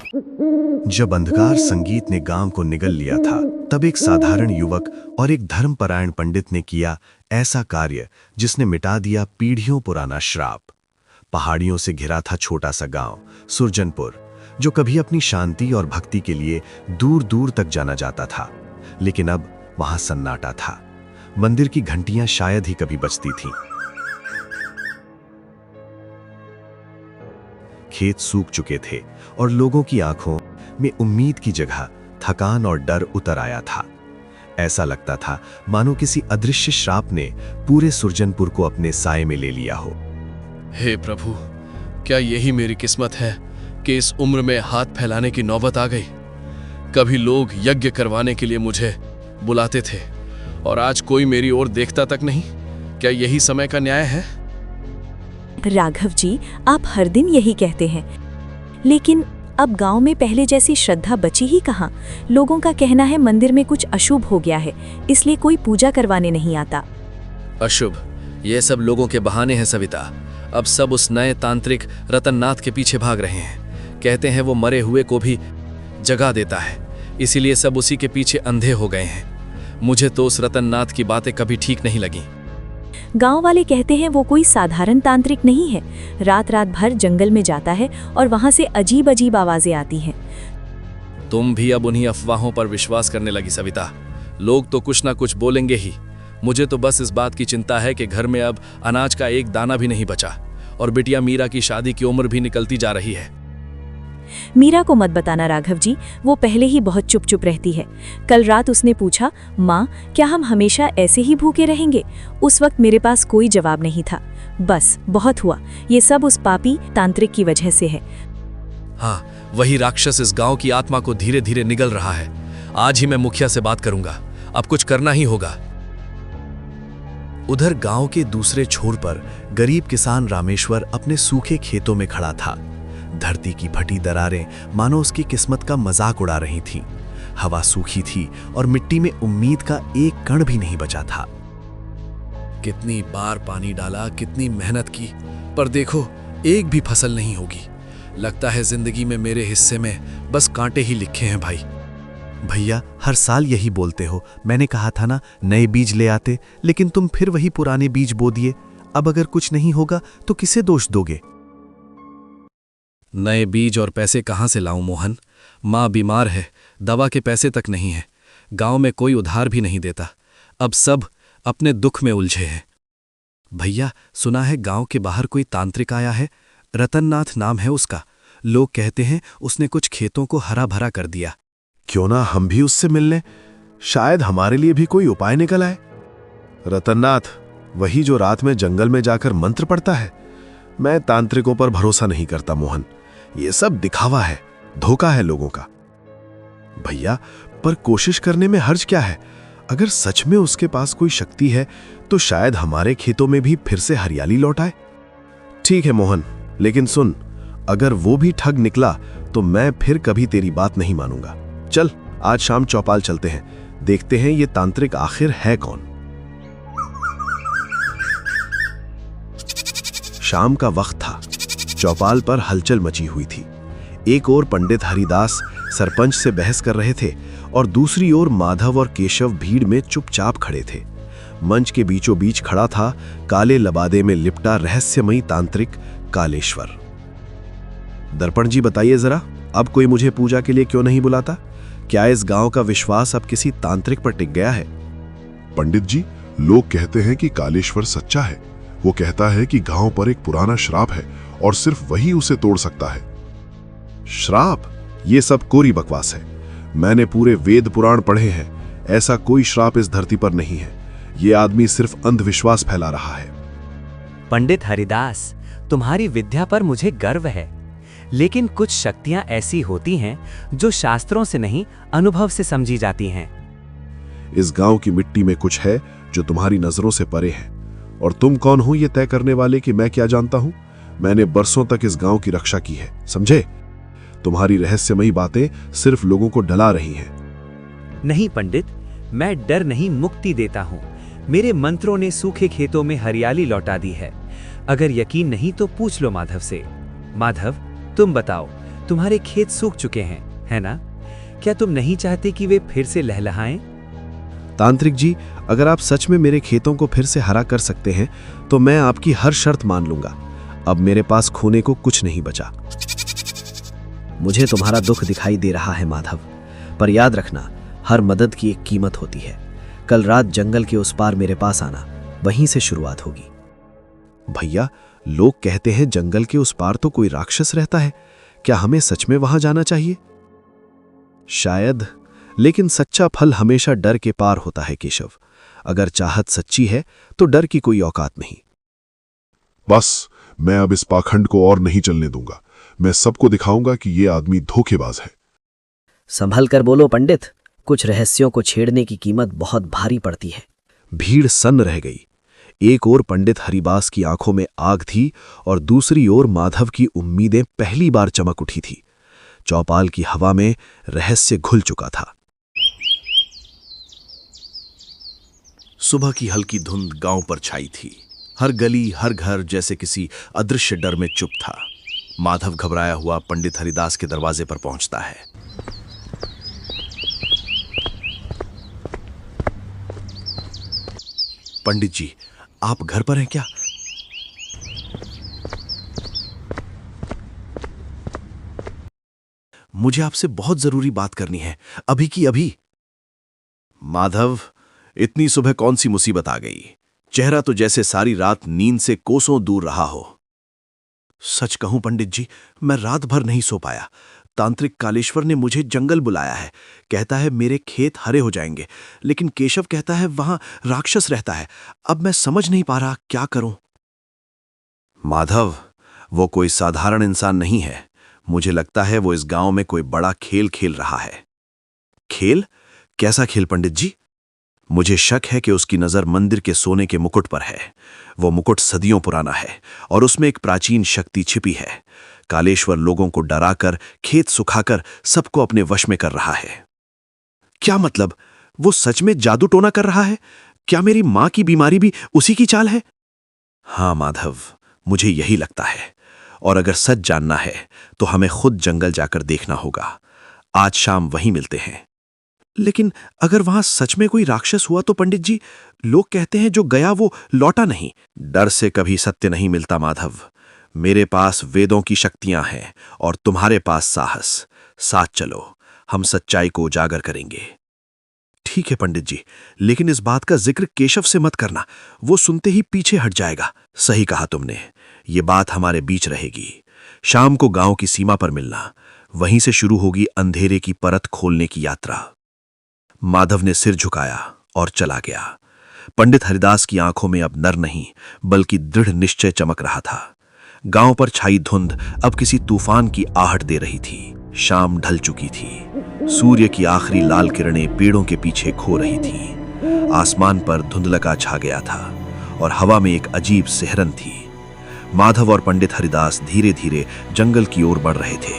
जब अंधकार संगीत ने गांव को निगल लिया था, तब एक साधारण युवक और एक धर्मपरायण पंडित ने किया ऐसा कार्य जिसने मिटा दिया पीढ़ियों पुराना श्राप। पहाड़ियों से घिरा था छोटा सा गांव सुरजनपुर, जो कभी अपनी शांति और भक्ति के लिए दूर दूर तक जाना जाता था, लेकिन अब वहां सन्नाटा था। मंदिर की घंटियां शायद ही कभी बजती थीं। खेत सूख चुके थे और लोगों की आंखों में उम्मीद की जगह थकान और डर उतर आया था। ऐसा लगता था मानो किसी अदृश्य श्राप ने पूरे सुरजनपुर को अपने साए में ले लिया हो। हे प्रभु, क्या यही मेरी किस्मत है कि इस उम्र में हाथ फैलाने की नौबत आ गई? कभी लोग यज्ञ करवाने के लिए मुझे बुलाते थे और आज कोई मेरी ओर देखता तक नहीं। क्या यही समय का न्याय है? राघव जी, आप हर दिन यही कहते हैं, लेकिन अब गांव में पहले जैसी श्रद्धा बची ही कहाँ। लोगों का कहना है मंदिर में कुछ अशुभ हो गया है, इसलिए कोई पूजा करवाने नहीं आता। अशुभ? ये सब लोगों के बहाने हैं सविता। अब सब उस नए तांत्रिक रतननाथ के पीछे भाग रहे हैं। कहते हैं वो मरे हुए को भी जगा देता है, इसीलिए सब उसी के पीछे अंधे हो गए हैं। मुझे तो उस रतननाथ की बातें कभी ठीक नहीं लगी। गांव वाले कहते हैं वो कोई साधारण तांत्रिक नहीं है। रात रात भर जंगल में जाता है और वहां से अजीब अजीब आवाजें आती हैं। तुम भी अब उन्हीं अफवाहों पर विश्वास करने लगी सविता। लोग तो कुछ ना कुछ बोलेंगे ही। मुझे तो बस इस बात की चिंता है कि घर में अब अनाज का एक दाना भी नहीं बचा और बिटिया मीरा की शादी की उम्र भी निकलती जा रही है। मीरा को मत बताना राघव जी, वो पहले ही बहुत चुप चुप रहती है। कल रात उसने पूछा, माँ क्या हम हमेशा ऐसे ही भूखे रहेंगे? उस वक्त मेरे पास कोई जवाब नहीं था। बस बहुत हुआ, ये सब उस पापी तांत्रिक की वजह से है। हाँ, वही राक्षस इस गांव की आत्मा को धीरे धीरे निगल रहा है। आज ही मैं मुखिया से बात करूंगा, अब कुछ करना ही होगा। उधर गांव के दूसरे छोर पर गरीब किसान रामेश्वर अपने सूखे खेतों में खड़ा था। धरती की फटी दरारें मानो उसकी किस्मत का मजाक उड़ा रही थीं। हवा सूखी थी और मिट्टी में उम्मीद का एक कण भी नहीं बचा था। कितनी बार पानी डाला, कितनी मेहनत की, पर देखो एक भी फसल नहीं होगी। लगता है जिंदगी में मेरे हिस्से में बस कांटे ही लिखे हैं भाई। भैया, हर साल यही बोलते हो। मैंने कहा था ना नए बीज ले आते, लेकिन तुम फिर वही पुराने बीज बो दिए। अब अगर कुछ नहीं होगा तो किसे दोष दोगे? नए बीज और पैसे कहाँ से लाऊं मोहन? माँ बीमार है, दवा के पैसे तक नहीं है। गांव में कोई उधार भी नहीं देता। अब सब अपने दुख में उलझे हैं। भैया, सुना है गांव के बाहर कोई तांत्रिक आया है। रतननाथ नाम है उसका। लोग कहते हैं उसने कुछ खेतों को हरा भरा कर दिया। क्यों ना हम भी उससे मिल लें? शायद हमारे लिए भी कोई उपाय निकल आए। रतननाथ, वही जो रात में जंगल में जाकर मंत्र पढ़ता है? मैं तांत्रिकों पर भरोसा नहीं करता मोहन। ये सब दिखावा है, धोखा है लोगों का। भैया, पर कोशिश करने में हर्ज क्या है? अगर सच में उसके पास कोई शक्ति है तो शायद हमारे खेतों में भी फिर से हरियाली लौट आए। ठीक है मोहन, लेकिन सुन, अगर वो भी ठग निकला तो मैं फिर कभी तेरी बात नहीं मानूंगा। चल, आज शाम चौपाल चलते हैं, देखते हैं ये तांत्रिक आखिर है कौन। शाम का वक्त था। चौपाल पर हलचल मची हुई थी। एक ओर पंडित हरिदास सरपंच से बहस कर रहे थे और दूसरी ओर माधव और केशव भीड़ में चुपचाप खड़े थे। मंच के बीचों बीच खड़ा था काले लबादे में लिपटा रहस्यमयी तांत्रिक कालेश्वर। दर्पण जी, बताइए जरा, अब कोई मुझे पूजा के लिए क्यों नहीं बुलाता? क्या इस गांव का विश्वास अब किसी तांत्रिक पर टिक गया है? पंडित जी, लोग कहते हैं कि कालेश्वर सच्चा है। वो कहता है कि गांव पर एक पुराना श्राप है और सिर्फ वही उसे तोड़ सकता है। श्राप? ये सब कोरी बकवास है। मैंने पूरे वेद पुराण पढ़े हैं। ऐसा कोई श्राप इस धरती पर नहीं है। ये आदमी सिर्फ अंधविश्वास फैला रहा है। पंडित हरिदास, तुम्हारी विद्या पर मुझे गर्व है, लेकिन कुछ शक्तियां ऐसी होती हैं जो शास्त्रों से नहीं, अनुभव से समझी जाती हैं। इस गांव की मिट्टी में कुछ है जो तुम्हारी नजरों से परे है, और तुम कौन हो ये तय करने वाले कि मैं क्या जानता हूं? मैंने बरसों तक इस गांव की रक्षा की है, समझे? तुम्हारी रहस्यमयी बातें सिर्फ लोगों को डरा रही हैं। नहीं पंडित, मैं डर नहीं, मुक्ति देता हूँ। मेरे मंत्रों ने सूखे खेतों में हरियाली लौटा दी है। अगर यकीन नहीं तो पूछ लो माधव से। माधव, तुम बताओ, तुम्हारे खेत सूख चुके हैं, है ना? क्या तुम नहीं चाहते कि वे फिर से लहलहाएं? तांत्रिक जी, अगर आप सच में मेरे खेतों को फिर से हरा कर सकते हैं तो मैं आपकी हर शर्त मान लूंगा। अब मेरे पास खोने को कुछ नहीं बचा। मुझे तुम्हारा दुख दिखाई दे रहा है माधव, पर याद रखना, हर मदद की एक कीमत होती है। कल रात जंगल के उस पार मेरे पास आना, वहीं से शुरुआत होगी। भैया, लोग कहते हैं जंगल के उस पार तो कोई राक्षस रहता है। क्या हमें सच में वहां जाना चाहिए? शायद, लेकिन सच्चा फल हमेशा डर के पार होता है केशव। अगर चाहत सच्ची है तो डर की कोई औकात नहीं। बस, मैं अब इस पाखंड को और नहीं चलने दूंगा। मैं सबको दिखाऊंगा कि ये आदमी धोखेबाज है। संभल कर बोलो पंडित, कुछ रहस्यों को छेड़ने की कीमत बहुत भारी पड़ती है। भीड़ सन्न रह गई। एक ओर पंडित हरिबास की आंखों में आग थी और दूसरी ओर माधव की उम्मीदें पहली बार चमक उठी थी। चौपाल की हवा में रहस्य घुल चुका था। सुबह की हल्की धुंध गांव पर छाई थी। हर गली, हर घर जैसे किसी अदृश्य डर में चुप था। माधव घबराया हुआ पंडित हरिदास के दरवाजे पर पहुंचता है। पंडित जी, आप घर पर हैं क्या? मुझे आपसे बहुत जरूरी बात करनी है, अभी की अभी। माधव, इतनी सुबह कौन सी मुसीबत आ गई? चेहरा तो जैसे सारी रात नींद से कोसों दूर रहा हो। सच कहूं पंडित जी, मैं रात भर नहीं सो पाया। तांत्रिक कालेश्वर ने मुझे जंगल बुलाया है। कहता है मेरे खेत हरे हो जाएंगे, लेकिन केशव कहता है वहां राक्षस रहता है। अब मैं समझ नहीं पा रहा क्या करूं। माधव, वो कोई साधारण इंसान नहीं है। मुझे लगता है वो इस गांव में कोई बड़ा खेल खेल रहा है। खेल? कैसा खेल पंडित जी? मुझे शक है कि उसकी नजर मंदिर के सोने के मुकुट पर है। वो मुकुट सदियों पुराना है और उसमें एक प्राचीन शक्ति छिपी है। कालेश्वर लोगों को डराकर, खेत सुखाकर सबको अपने वश में कर रहा है। क्या मतलब? वो सच में जादू टोना कर रहा है? क्या मेरी मां की बीमारी भी उसी की चाल है? हां माधव, मुझे यही लगता है। और अगर सच जानना है तो हमें खुद जंगल जाकर देखना होगा। आज शाम वहीं मिलते हैं। लेकिन अगर वहां सच में कोई राक्षस हुआ तो पंडित जी, लोग कहते हैं जो गया वो लौटा नहीं। डर से कभी सत्य नहीं मिलता माधव। मेरे पास वेदों की शक्तियां हैं और तुम्हारे पास साहस। साथ चलो, हम सच्चाई को उजागर करेंगे। ठीक है पंडित जी, लेकिन इस बात का जिक्र केशव से मत करना। वो सुनते ही पीछे हट जाएगा। सही कहा तुमने, ये बात हमारे बीच रहेगी। शाम को गांव की सीमा पर मिलना। वहीं से शुरू होगी अंधेरे की परत खोलने की यात्रा। माधव ने सिर झुकाया और चला गया। पंडित हरिदास की आंखों में अब नर नहीं बल्कि दृढ़ निश्चय चमक रहा था। गांव पर छाई धुंध अब किसी तूफान की आहट दे रही थी। शाम ढल चुकी थी। सूर्य की आखिरी लाल किरणें पेड़ों के पीछे खो रही थीं। आसमान पर धुंधलका छा गया था और हवा में एक अजीब सिहरन थी। माधव और पंडित हरिदास धीरे धीरे जंगल की ओर बढ़ रहे थे।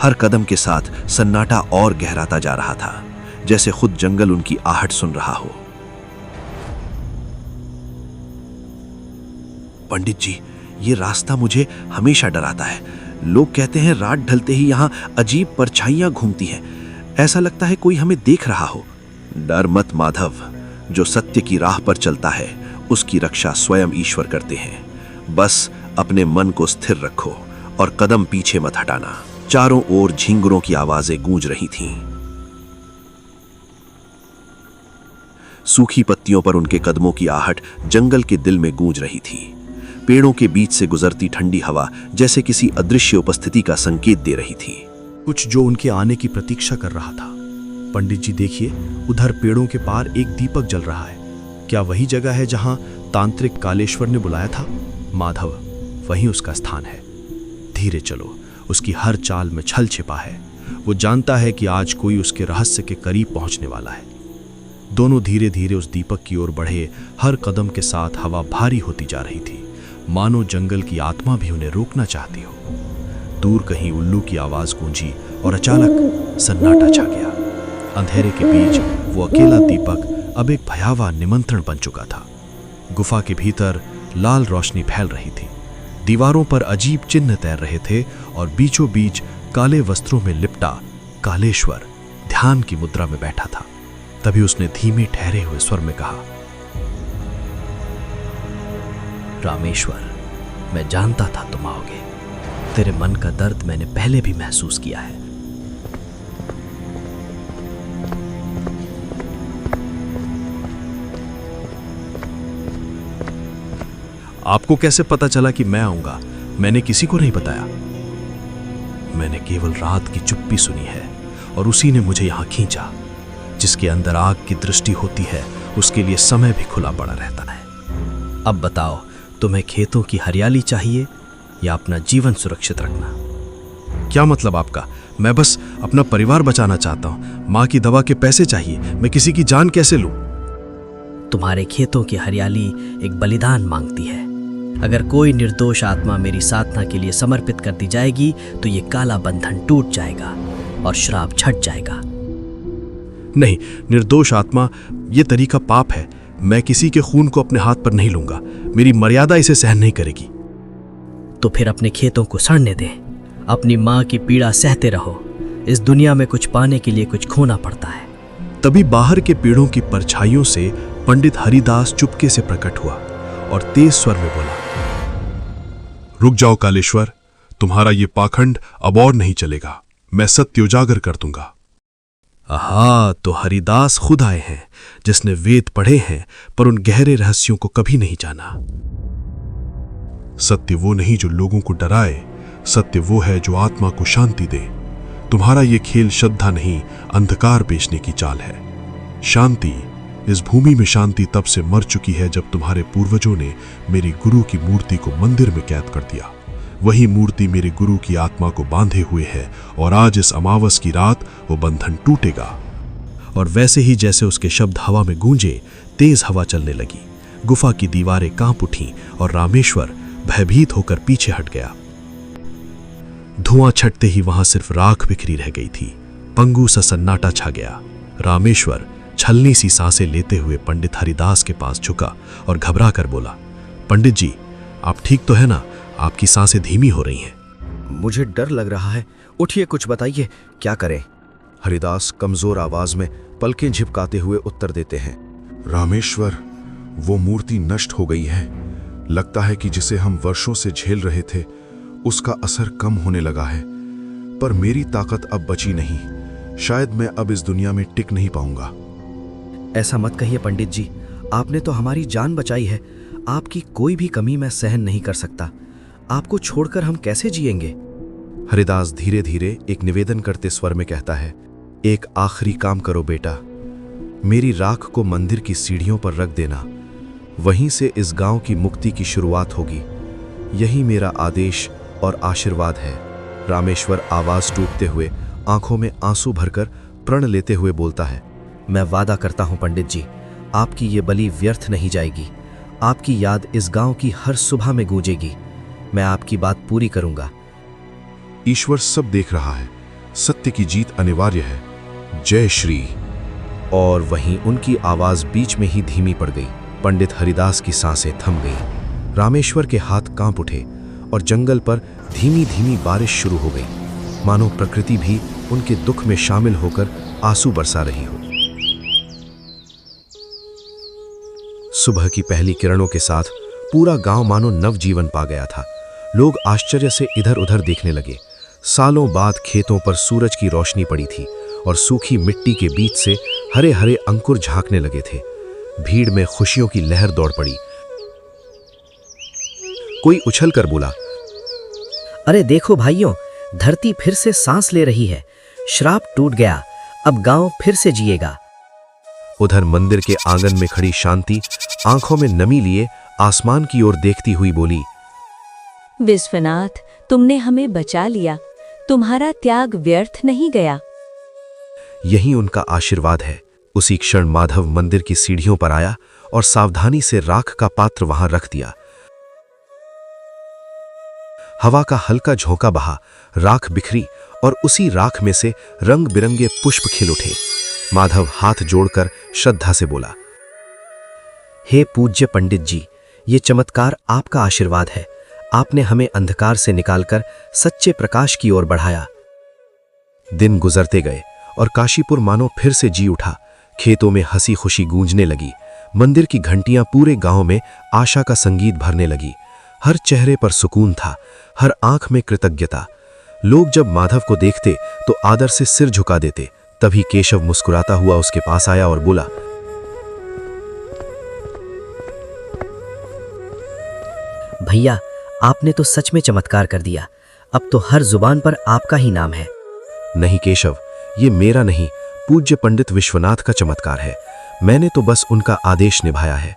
हर कदम के साथ सन्नाटा और गहराता जा रहा था, जैसे खुद जंगल उनकी आहट सुन रहा हो। पंडित जी, ये रास्ता मुझे हमेशा डराता है। लोग कहते हैं रात ढलते ही यहां अजीब परछाइयां घूमती हैं। ऐसा लगता है कोई हमें देख रहा हो। डर मत माधव, जो सत्य की राह पर चलता है उसकी रक्षा स्वयं ईश्वर करते हैं। बस अपने मन को स्थिर रखो और कदम पीछे मत हटाना। चारों ओर झिंगुरों की आवाजें गूंज रही थीं। सूखी पत्तियों पर उनके कदमों की आहट जंगल के दिल में गूंज रही थी। पेड़ों के बीच से गुजरती ठंडी हवा जैसे किसी अदृश्य उपस्थिति का संकेत दे रही थी, कुछ जो उनके आने की प्रतीक्षा कर रहा था। पंडित जी देखिए, उधर पेड़ों के पार एक दीपक जल रहा है। क्या वही जगह है जहां तांत्रिक कालेश्वर ने बुलाया था? माधव, वहीं उसका स्थान है। धीरे चलो, उसकी हर चाल में छल छिपा है। वो जानता है कि आज कोई उसके रहस्य के करीब पहुंचने वाला है। दोनों धीरे धीरे उस दीपक की ओर बढ़े। हर कदम के साथ हवा भारी होती जा रही थी, मानो जंगल की आत्मा भी उन्हें रोकना चाहती हो। दूर कहीं उल्लू की आवाज गूंजी और अचानक सन्नाटा छा गया। अंधेरे के बीच वो अकेला दीपक अब एक भयावह निमंत्रण बन चुका था। गुफा के भीतर लाल रोशनी फैल रही थी। दीवारों पर अजीब चिन्ह तैर रहे थे और बीचों बीच काले वस्त्रों में लिपटा कालेश्वर ध्यान की मुद्रा में बैठा था। तभी उसने धीमे ठहरे हुए स्वर में कहा, रामेश्वर, मैं जानता था तुम आओगे। तेरे मन का दर्द मैंने पहले भी महसूस किया है। आपको कैसे पता चला कि मैं आऊंगा? मैंने किसी को नहीं बताया। मैंने केवल रात की चुप्पी सुनी है और उसी ने मुझे यहां खींचा। जिसके अंदर आग की दृष्टि होती है उसके लिए समय भी खुला पड़ा रहता है। अब बताओ, तुम्हें खेतों की हरियाली चाहिए या अपना जीवन सुरक्षित रखना? क्या मतलब आपका? मैं बस अपना परिवार बचाना चाहता हूं। मां की दवा के पैसे चाहिए। मैं किसी की जान कैसे लूं? तुम्हारे खेतों की हरियाली एक बलिदान मांगती है। अगर कोई निर्दोष आत्मा मेरी साधना के लिए समर्पित कर दी जाएगी तो ये काला बंधन टूट जाएगा और श्राप छट जाएगा। नहीं, निर्दोष आत्मा, ये तरीका पाप है। मैं किसी के खून को अपने हाथ पर नहीं लूंगा। मेरी मर्यादा इसे सहन नहीं करेगी। तो फिर अपने खेतों को सड़ने दें। अपनी माँ की पीड़ा सहते रहो। इस दुनिया में कुछ पाने के लिए कुछ खोना पड़ता है। तभी बाहर के पेड़ों की परछाइयों से पंडित हरिदास चुपके से प्रकट हुआ और तेज स्वर में बोला, रुक जाओ कालेश्वर, तुम्हारा ये पाखंड अब और नहीं चलेगा। मैं सत्य उजागर कर दूंगा। आहा, तो हरिदास खुद आए हैं, जिसने वेद पढ़े हैं पर उन गहरे रहस्यों को कभी नहीं जाना। सत्य वो नहीं जो लोगों को डराए, सत्य वो है जो आत्मा को शांति दे। तुम्हारा ये खेल श्रद्धा नहीं, अंधकार बेचने की चाल है। शांति, इस भूमि में शांति तब से मर चुकी है जब तुम्हारे पूर्वजों ने मेरी गुरु की मूर्ति को मंदिर में कैद कर दिया। वही मूर्ति मेरे गुरु की आत्मा को बांधे हुए है और आज इस अमावस की रात वो बंधन टूटेगा। और वैसे ही जैसे उसके शब्द हवा में गूंजे, तेज हवा चलने लगी। गुफा की दीवारें कांप उठीं और रामेश्वर भयभीत होकर पीछे हट गया। धुआं छटते ही वहां सिर्फ राख बिखरी रह गई थी। पंगु सा सन्नाटा छा गया। रामेश्वर छलनी सी सांसें लेते हुए पंडित हरिदास के पास झुका और घबरा कर बोला, पंडित जी, आप ठीक तो है ना? आपकी सांसें धीमी हो रही हैं। मुझे डर लग रहा है। उठिए, कुछ बताइए, क्या करें? हरिदास कमजोर आवाज में पलकें झिपकाते हुए उत्तर देते हैं, रामेश्वर, वो मूर्ति नष्ट हो गई है। लगता है कि जिसे हम वर्षों से झेल रहे थे उसका असर कम होने लगा है। पर मेरी ताकत अब बची नहीं। शायद मैं अब इस दुनिया में टिक नहीं पाऊंगा। ऐसा मत कहिए पंडित जी, आपने तो हमारी जान बचाई है। आपकी कोई भी कमी मैं सहन नहीं कर सकता। आपको छोड़कर हम कैसे जिएंगे? हरिदास धीरे धीरे एक निवेदन करते स्वर में कहता है, एक आखिरी काम करो बेटा। मेरी राख को मंदिर की सीढ़ियों पर रख देना। वहीं से इस गांव की मुक्ति की शुरुआत होगी। यही मेरा आदेश और आशीर्वाद है। रामेश्वर आवाज टूटते हुए, आंखों में आंसू भरकर प्रण लेते हुए बोलता है, मैं वादा करता हूं पंडित जी, आपकी ये बलि व्यर्थ नहीं जाएगी। आपकी याद इस गांव की हर सुबह में गूंजेगी। मैं आपकी बात पूरी करूंगा। ईश्वर सब देख रहा है। सत्य की जीत अनिवार्य है। जय श्री। और वहीं उनकी आवाज बीच में ही धीमी पड़ गई। पंडित हरिदास की सांसें थम गईं। रामेश्वर के हाथ कांप उठे और जंगल पर धीमी धीमी बारिश शुरू हो गई, मानो प्रकृति भी उनके दुख में शामिल होकर आंसू बरसा रही हो। सुबह की पहली किरणों के साथ पूरा गांव मानो नवजीवन पा गया था। लोग आश्चर्य से इधर उधर देखने लगे। सालों बाद खेतों पर सूरज की रोशनी पड़ी थी और सूखी मिट्टी के बीच से हरे हरे अंकुर झांकने लगे थे। भीड़ में खुशियों की लहर दौड़ पड़ी। कोई उछलकर बोला, अरे देखो भाइयों, धरती फिर से सांस ले रही है। श्राप टूट गया। अब गांव फिर से जिएगा। उधर मंदिर के आंगन में खड़ी शांति आंखों में नमी लिए आसमान की ओर देखती हुई बोली, विश्वनाथ, तुमने हमें बचा लिया। तुम्हारा त्याग व्यर्थ नहीं गया। यही उनका आशीर्वाद है। उसी क्षण माधव मंदिर की सीढ़ियों पर आया और सावधानी से राख का पात्र वहां रख दिया। हवा का हल्का झोंका बहा, राख बिखरी और उसी राख में से रंग बिरंगे पुष्प खिल उठे। माधव हाथ जोड़कर श्रद्धा से बोला, हे पूज्य पंडित जी, ये चमत्कार आपका आशीर्वाद है। आपने हमें अंधकार से निकालकर सच्चे प्रकाश की ओर बढ़ाया। दिन गुजरते गए और काशीपुर मानो फिर से जी उठा। खेतों में हंसी खुशी गूंजने लगी। मंदिर की घंटियां पूरे गांव में आशा का संगीत भरने लगी। हर चेहरे पर सुकून था, हर आंख में कृतज्ञता। लोग जब माधव को देखते तो आदर से सिर झुका देते। तभी केशव मुस्कुराता हुआ उसके पास आया और बोला, भैया, आपने तो सच में चमत्कार कर दिया। अब तो हर जुबान पर आपका ही नाम है। नहीं केशव, ये मेरा नहीं, पूज्य पंडित विश्वनाथ का चमत्कार है। मैंने तो बस उनका आदेश निभाया है।